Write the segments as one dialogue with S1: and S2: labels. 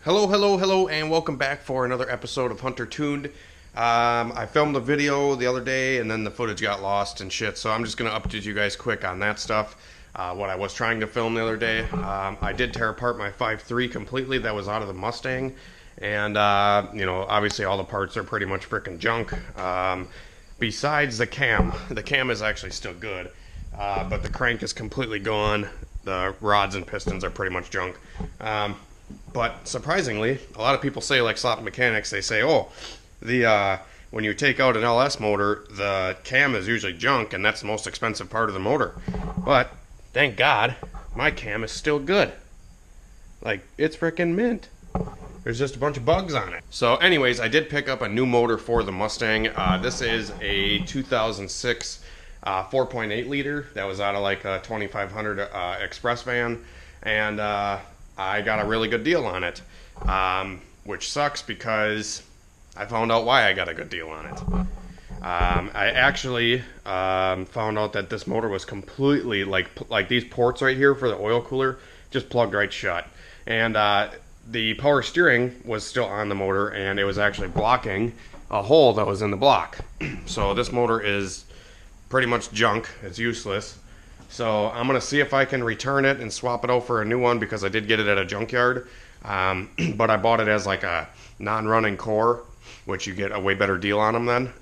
S1: Hello, and welcome back for another episode of Hunter Tuned. I filmed a video the other day, and then the footage got lost and shit, so I'm just going to update you guys quick on that stuff. What I was trying to film the other day, I did tear apart my 5.3 completely that was out of the Mustang, and, obviously all the parts are pretty much freaking junk. Besides the cam is actually still good, but the crank is completely gone. The rods and pistons are pretty much junk. But surprisingly, a lot of people say, like Slop Mechanics, they say, oh, when you take out an LS motor, the cam is usually junk, and that's the most expensive part of the motor. But, thank God, my cam is still good. Like, it's freaking mint. There's just a bunch of bugs on it. So anyways, I did pick up a new motor for the Mustang. This is a 2006 4.8 liter that was out of like a 2500 express van. And I got a really good deal on it, which sucks because I found out why I got a good deal on it. I actually found out that this motor was completely, like these ports right here for the oil cooler, just plugged right shut. And the power steering was still on the motor, and it was actually blocking a hole that was in the block. So this motor is pretty much junk. It's useless. So I'm going to see if I can return it and swap it out for a new one, because I did get it at a junkyard. But I bought it as like a non-running core, which you get a way better deal on them then.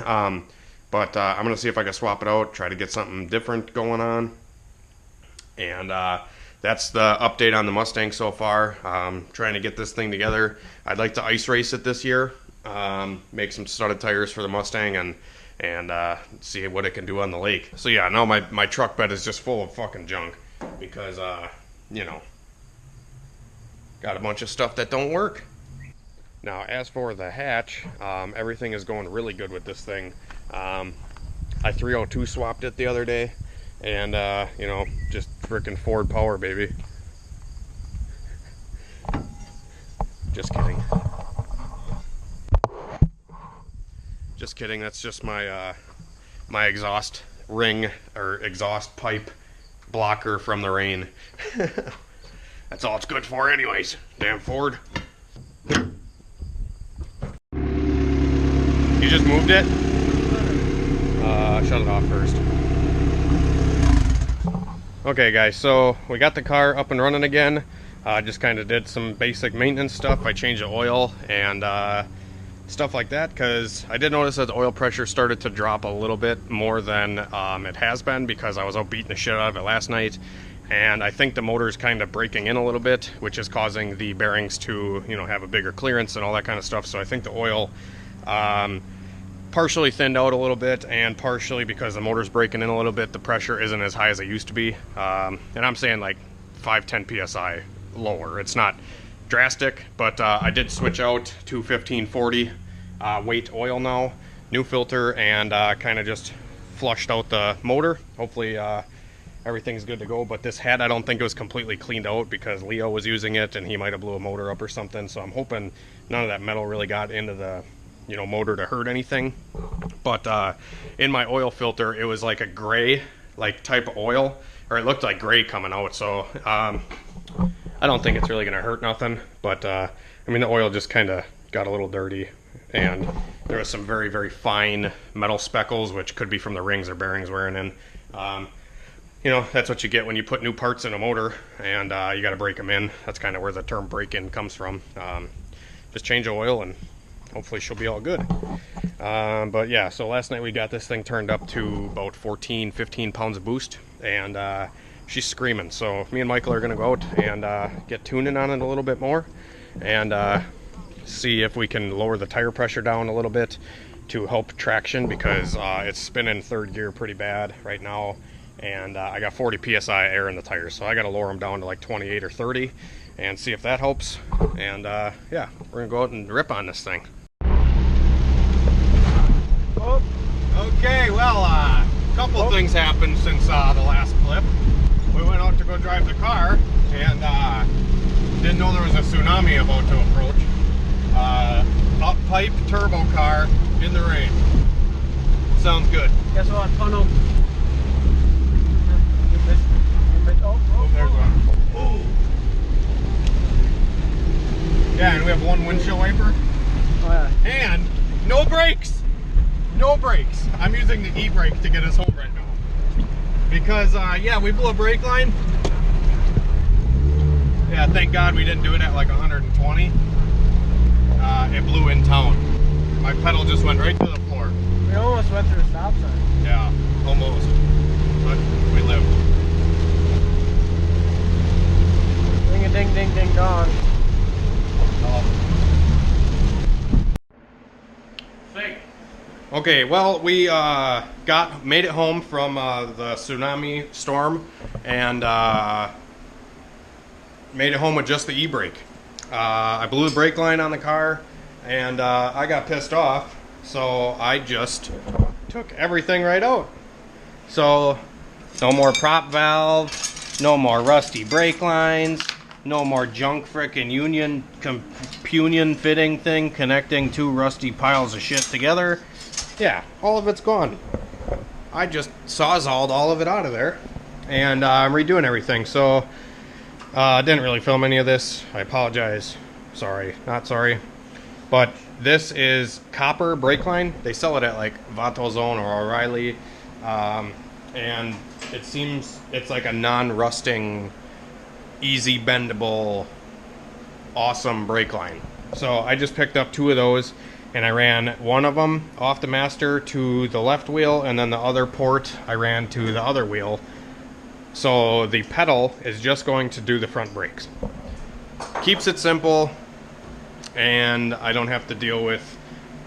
S1: I'm going to see if I can swap it out, try to get something different going on. And that's the update on the Mustang so far. Trying to get this thing together. I'd like to ice race it this year, make some studded tires for the Mustang, and see what it can do on the lake. So yeah, now my truck bed is just full of fucking junk because, got a bunch of stuff that don't work. Now, as for the hatch, everything is going really good with this thing. I 302 swapped it the other day, and, just freaking Ford power, baby. Just kidding. Just kidding, that's just my my exhaust ring, or exhaust pipe blocker from the rain. That's all it's good for anyways. Damn Ford. You just moved it? Shut it off first. Okay guys, so we got the car up and running again. Just kind of did some basic maintenance stuff. I changed the oil and stuff like that, because I did notice that the oil pressure started to drop a little bit more than it has been, because I was out beating the shit out of it last night, and I think the motor is kind of breaking in a little bit, which is causing the bearings to have a bigger clearance and all that kind of stuff. So I think the oil partially thinned out a little bit, and partially because the motor's breaking in a little bit, the pressure isn't as high as it used to be, and I'm saying like 5-10 psi lower. It's not drastic, but I did switch out to 1540 weight oil now, new filter, and kind of just flushed out the motor. Hopefully everything's good to go, but this head, I don't think it was completely cleaned out, because Leo was using it and he might have blew a motor up or something, so I'm hoping none of that metal really got into the motor to hurt anything. But in my oil filter, it was like a gray type of oil, or it looked like gray coming out, so I don't think it's really gonna hurt nothing. But the oil just kind of got a little dirty, and there was some very, very fine metal speckles, which could be from the rings or bearings wearing in. That's what you get when you put new parts in a motor, and you got to break them in. That's kind of where the term break-in comes from. Just change the oil, and hopefully she'll be all good. But yeah, so last night we got this thing turned up to about 14-15 pounds of boost, and she's screaming. So me and Michael are going to go out and get tuning on it a little bit more, and see if we can lower the tire pressure down a little bit to help traction, because it's spinning third gear pretty bad right now, and I got 40 psi air in the tires, so I got to lower them down to like 28 or 30 and see if that helps. And yeah, we're gonna go out and rip on this thing. Oh, okay, well, a couple things happened since the last clip. We went out to go drive the car, and didn't know there was a tsunami about to approach. Up pipe turbo car in the rain. Sounds good.
S2: Guess what? Funnel.
S1: Oh, there's one. Oh. Yeah, and we have one windshield wiper.
S2: Oh yeah.
S1: And no brakes. No brakes. I'm using the e-brake to get us home right now. Because, yeah, we blew a brake line. Yeah, thank God we didn't do it at like 120. It blew in town. My pedal just went right to the floor.
S2: We almost went through a stop sign.
S1: Yeah, almost. But we lived.
S2: Ring a ding ding ding dong.
S1: Okay, well, we made it home from the tsunami storm and made it home with just the e-brake. I blew the brake line on the car and I got pissed off, so I just took everything right out. So no more prop valve, no more rusty brake lines, no more junk frickin' union fitting thing connecting two rusty piles of shit together. Yeah, all of it's gone. I just sawzalled all of it out of there, and I'm redoing everything. So, I didn't really film any of this. I apologize. Sorry, not sorry. But this is copper brake line. They sell it at like VatoZone or O'Reilly, and it seems it's like a non-rusting, easy bendable, awesome brake line. So I just picked up 2 of those. And I ran one of them off the master to the left wheel, and then the other port I ran to the other wheel. So the pedal is just going to do the front brakes. Keeps it simple, and I don't have to deal with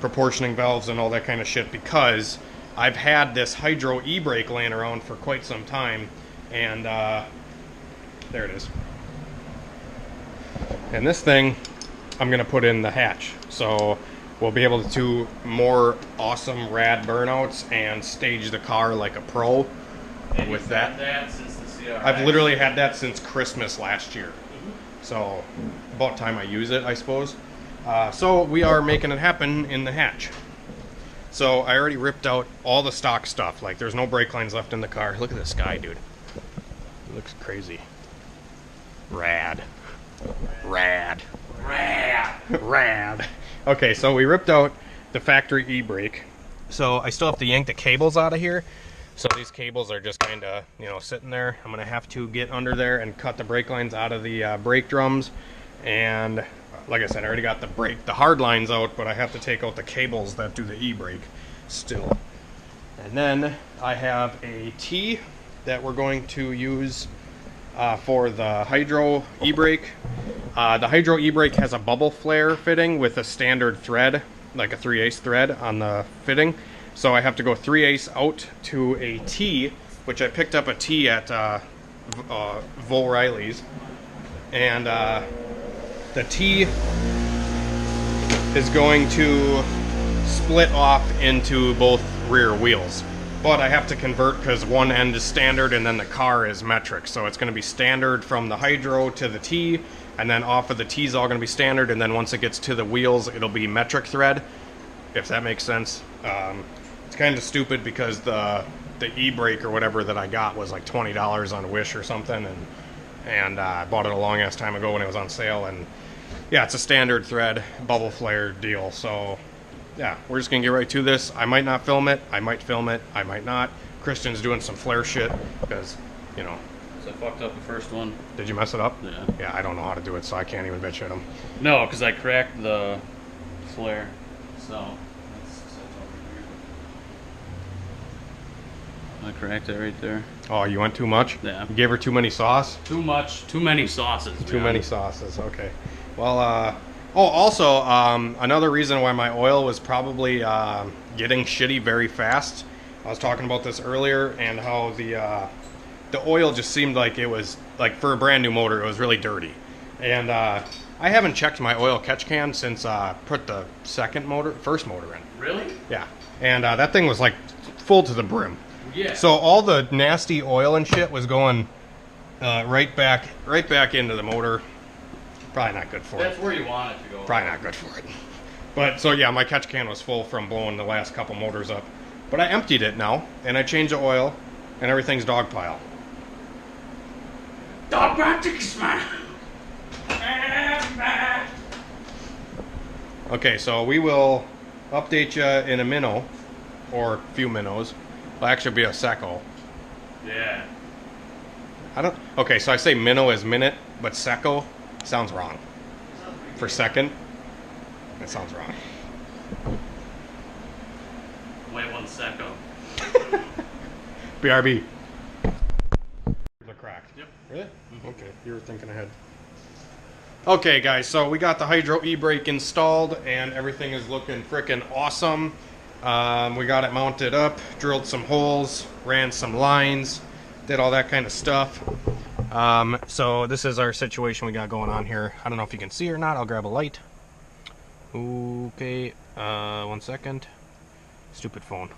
S1: proportioning valves and all that kind of shit, because I've had this hydro e-brake laying around for quite some time, and there it is. And this thing I'm going to put in the hatch. So we'll be able to do more awesome rad burnouts and stage the car like a pro with that.
S3: Since the CRX.
S1: I've literally had that since Christmas last year. So about time I use it, I suppose. So we are making it happen in the hatch. So I already ripped out all the stock stuff. Like, there's no brake lines left in the car. Look at this guy, dude. It looks crazy. Rad. Rad.
S3: Rad.
S1: Rad. Okay, so we ripped out the factory e-brake. So I still have to yank the cables out of here. So these cables are just kind of, you know, sitting there. I'm going to have to get under there and cut the brake lines out of the brake drums. And like I said, I already got the hard lines out, but I have to take out the cables that do the e-brake still. And then I have a T that we're going to use for the hydro e-brake. The hydro e-brake has a bubble flare fitting with a standard thread, like a 3/8 thread on the fitting. So I have to go 3/8 out to a T, which I picked up a T at O'Reilly's. And the T is going to split off into both rear wheels. But I have to convert because one end is standard and then the car is metric. So it's going to be standard from the hydro to the T, and then off of the T is all going to be standard, and then once it gets to the wheels, it'll be metric thread, if that makes sense. It's kind of stupid because the e-brake or whatever that I got was like $20 on Wish or something, and I bought it a long ass time ago when it was on sale, and yeah, it's a standard thread bubble flare deal. So yeah, we're just gonna get right to this. I might not film it, I might film it, I might not. Christian's doing some flare shit because, you know.
S3: So I fucked up the first one.
S1: Did you mess it up?
S3: Yeah.
S1: Yeah, I don't know how to do it, so I can't even bitch at him.
S3: No, because I cracked the flare. So I cracked it right there.
S1: Oh, you went too much?
S3: Yeah.
S1: You gave her too many sauce?
S3: Too much. Too many sauces.
S1: Too many sauces, okay. Well, oh, also, another reason why my oil was probably getting shitty very fast. I was talking about this earlier, and how the oil just seemed like it was, like, for a brand new motor, it was really dirty. And I haven't checked my oil catch can since I put the first motor in.
S3: Really?
S1: Yeah. And that thing was, like, full to the brim.
S3: Yeah.
S1: So all the nasty oil and shit was going right back into the motor. Probably not good for it.
S3: That's where you want it to go.
S1: Probably not good for it. But so yeah, my catch can was full from blowing the last couple motors up. But I emptied it now, and I changed the oil, and everything's dog pile.
S3: Dog practice, man.
S1: Okay, so we will update you in a minnow, or a few minnows. It'll actually be a secco.
S3: Yeah.
S1: Okay, so I say minnow as minute, but secco sounds wrong. For second, it sounds wrong.
S3: Wait 1 second.
S1: BRB. They're cracked.
S3: Yep.
S1: Really? Okay, you were thinking ahead. Okay, guys, so we got the hydro e-brake installed, and everything is looking freaking awesome. We got it mounted up, drilled some holes, ran some lines, did all that kind of stuff. So this is our situation we got going on here. I don't know if you can see or not. I'll grab a light. Okay, 1 second. Stupid phone.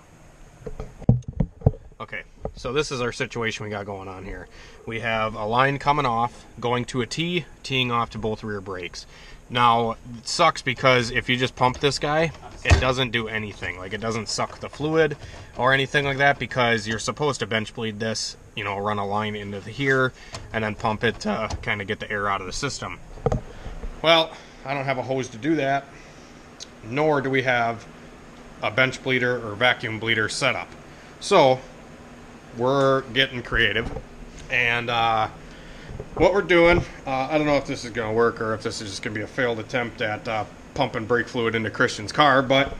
S1: Okay, so this is our situation we got going on here. We have a line coming off, going to a T, teeing off to both rear brakes. Now, it sucks because if you just pump this guy, it doesn't do anything. Like, it doesn't suck the fluid or anything like that, because you're supposed to bench bleed this, you know, run a line into here and then pump it to kind of get the air out of the system. Well, I don't have a hose to do that, nor do we have a bench bleeder or vacuum bleeder set up. So we're getting creative, and what we're doing, I don't know if this is going to work or if this is just going to be a failed attempt at pumping brake fluid into Christian's car, but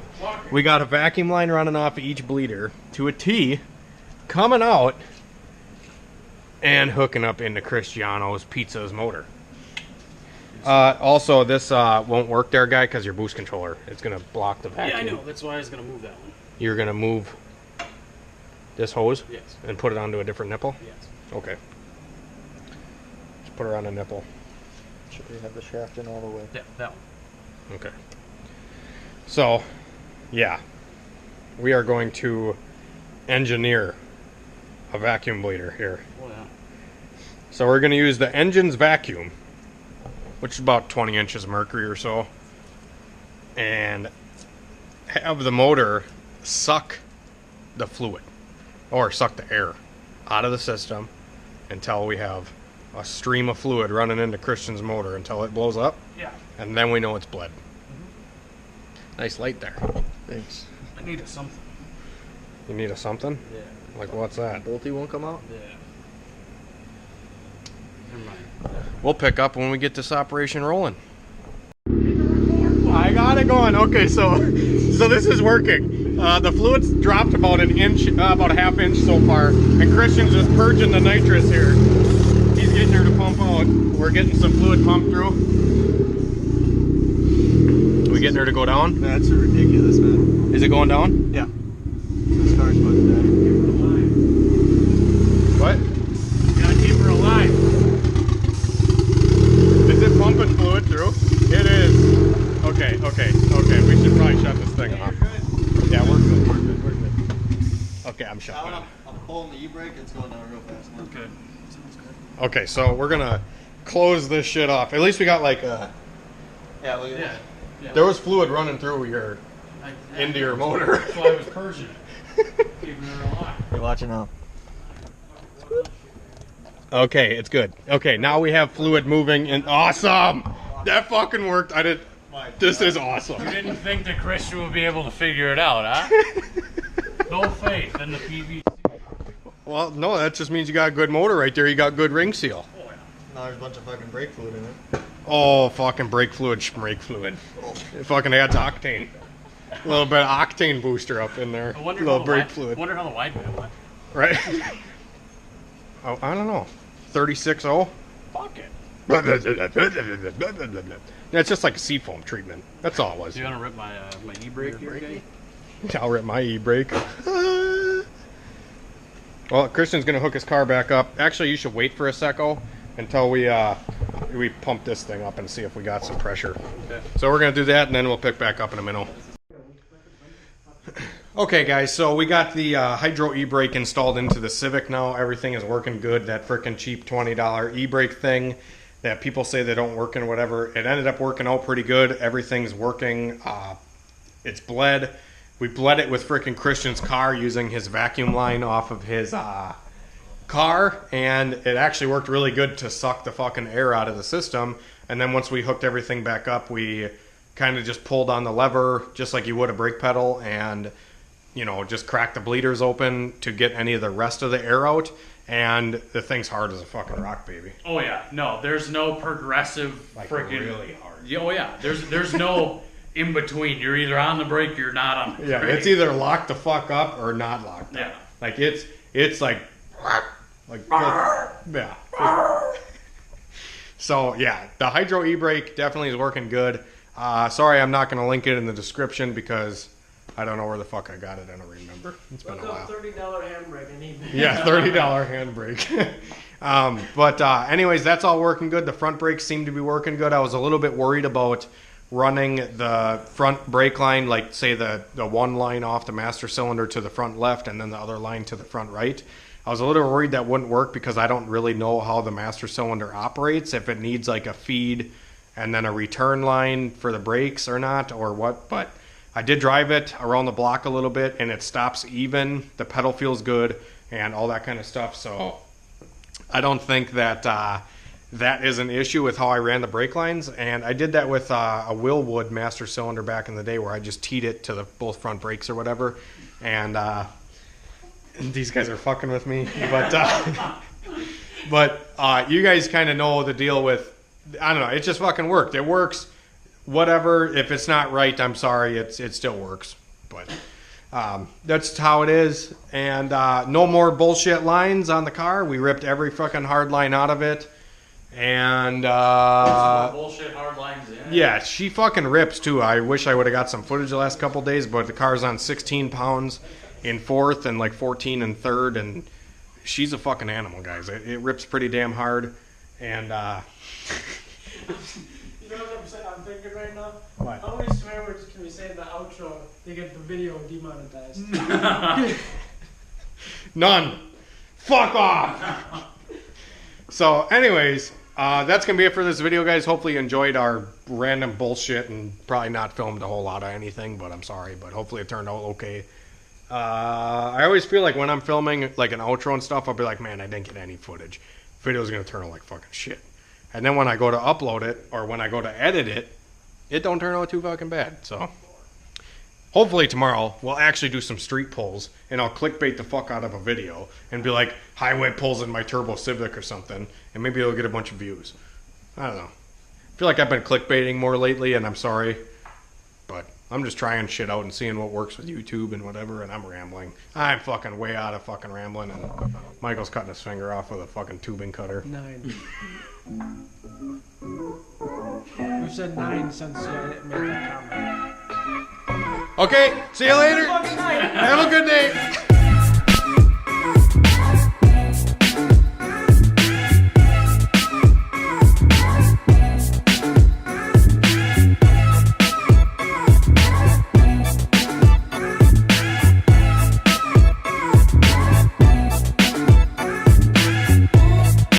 S1: we got a vacuum line running off of each bleeder to a T, coming out and hooking up into Cristiano's Pizza's motor. Also, this won't work there, guy, because your boost controller, it's going to block the vacuum.
S3: Yeah, I know. That's why I was going to move that one.
S1: You're going to move this hose?
S3: Yes.
S1: And put it onto a different nipple?
S3: Yes.
S1: Okay. Just put her on a nipple.
S2: Should we have the shaft in all the way?
S3: Yeah, that one.
S1: Okay. So, yeah. We are going to engineer a vacuum bleeder here.
S3: Oh, yeah.
S1: So we're going to use the engine's vacuum, which is about 20 inches of mercury or so, and have the motor suck the fluid, or suck the air out of the system until we have a stream of fluid running into Christian's motor until it blows up.
S3: Yeah.
S1: And then we know it's bled. Nice light there.
S2: Thanks.
S3: I need a something.
S1: You need a something?
S3: Yeah.
S1: Like what's that?
S2: Bolty won't come out?
S3: Yeah. Never mind.
S1: We'll pick up when we get this operation rolling. I got it going. Okay, so this is working. The fluid's dropped about an inch, about a half inch so far, and Christian's just purging the nitrous here. He's getting her to pump out. We're getting some fluid pumped through. We getting her to go down?
S2: That's ridiculous, man.
S1: Is it going down?
S2: Yeah. This car's supposed to die.
S1: What?
S3: You gotta keep her alive.
S1: Is it pumping fluid through? It is. Okay. We should probably shut this thing off. Yeah, we're good. Okay, I'm shutting it.
S2: I'm pulling the e-brake, it's going down real fast.
S3: Okay.
S1: Okay, so we're gonna close this shit off. At least we got like
S2: Yeah, look at that.
S3: Yeah.
S1: there was fluid running through your into your motor.
S3: That's why I was purging it. Keeping her alive.
S2: You're watching out.
S1: Okay, it's good. Okay, now we have fluid moving, and awesome. That fucking worked. I did. This is awesome.
S3: You didn't think that Christian would be able to figure it out, huh? No faith in the PVC.
S1: Well, no, that just means you got a good motor right there. You got good ring seal.
S3: Oh, yeah.
S2: Now there's a bunch of fucking brake fluid in it.
S1: Oh, fucking brake fluid, schmrake fluid. It fucking adds octane. A little bit of octane booster up in there.
S3: I
S1: A
S3: wonder
S1: little
S3: how
S1: brake
S3: the
S1: fluid.
S3: wonder how the wide band went.
S1: Right? Oh, I don't know. 36.0?
S3: Fuck it.
S1: It's just like a seafoam treatment. That's all it was.
S3: You gonna rip my my e-brake here, guy?
S1: I'll rip my e-brake. Well, Christian's gonna hook his car back up. Actually, you should wait for a secco until we pump this thing up and see if we got some pressure.
S3: Okay.
S1: So we're gonna do that, and then we'll pick back up in a minute. Okay, guys, so we got the hydro e-brake installed into the Civic now. Everything is working good. That freaking cheap $20 e-brake thing that people say they don't work and whatever, it ended up working out pretty good. Everything's working. It's bled. We bled it with freaking Christian's car using his vacuum line off of his car, and it actually worked really good to suck the fucking air out of the system. And then once we hooked everything back up, we kind of just pulled on the lever just like you would a brake pedal and, you know, just crack the bleeders open to get any of the rest of the air out. And the thing's hard as a fucking rock, baby.
S3: Oh yeah, no, there's no progressive freaking
S1: really hard.
S3: Oh yeah, there's no in between. You're either on the brake, or you're not on the brake.
S1: It's either locked the fuck up or not locked up. Like it's like yeah. So yeah, the Hydro e-brake definitely is working good. Sorry, I'm not gonna link it in the description because I don't know where the fuck I got it. I don't remember. It's been a while.
S4: $30 handbrake and eBay.
S1: Yeah, $30 handbrake. But anyways, that's all working good. The front brakes seem to be working good. I was a little bit worried about running the front brake line, like say the one line off the master cylinder to the front left and then the other line to the front right. I was a little worried that wouldn't work because I don't really know how the master cylinder operates, if it needs like a feed and then a return line for the brakes or not, or what. But I did drive it around the block a little bit and it stops even. The pedal feels good and all that kind of stuff. So I don't think that that is an issue with how I ran the brake lines. And I did that with a Willwood master cylinder back in the day where I just teed it to the both front brakes or whatever. And these guys are fucking with me. But you guys kind of know the deal with, I don't know, it just fucking worked. It works. Whatever, if it's not right, I'm sorry, it still works. But that's how it is. And no more bullshit lines on the car. We ripped every fucking hard line out of it. And
S3: bullshit hard lines in.
S1: Yeah, she fucking rips too. I wish I would have got some footage the last couple days, but the car's on 16 pounds in fourth and like 14 in third, and she's a fucking animal, guys. It rips pretty damn hard. And
S4: you know what I'm thinking right now?
S1: What?
S4: How many swear words can we say in the outro to get the video demonetized?
S1: None. Fuck off. So anyways, that's going to be it for this video, guys. Hopefully you enjoyed our random bullshit and probably not filmed a whole lot of anything, but I'm sorry. But hopefully it turned out okay. I always feel like when I'm filming like an outro and stuff, I'll be like, man, I didn't get any footage. Video's going to turn out like fucking shit. And then when I go to upload it or when I go to edit it, it don't turn out too fucking bad. So hopefully tomorrow we'll actually do some street pulls and I'll clickbait the fuck out of a video and be like highway pulls in my turbo Civic or something, and maybe it'll get a bunch of views. I don't know. I feel like I've been clickbaiting more lately and I'm sorry, but I'm just trying shit out and seeing what works with YouTube and whatever, and I'm rambling. I'm fucking way out of fucking rambling, and Michael's cutting his finger off with a fucking tubing cutter.
S4: 9. We've said 9 since you made that comment.
S1: Okay, see you later.
S4: Fucking 9.
S1: Have a good day.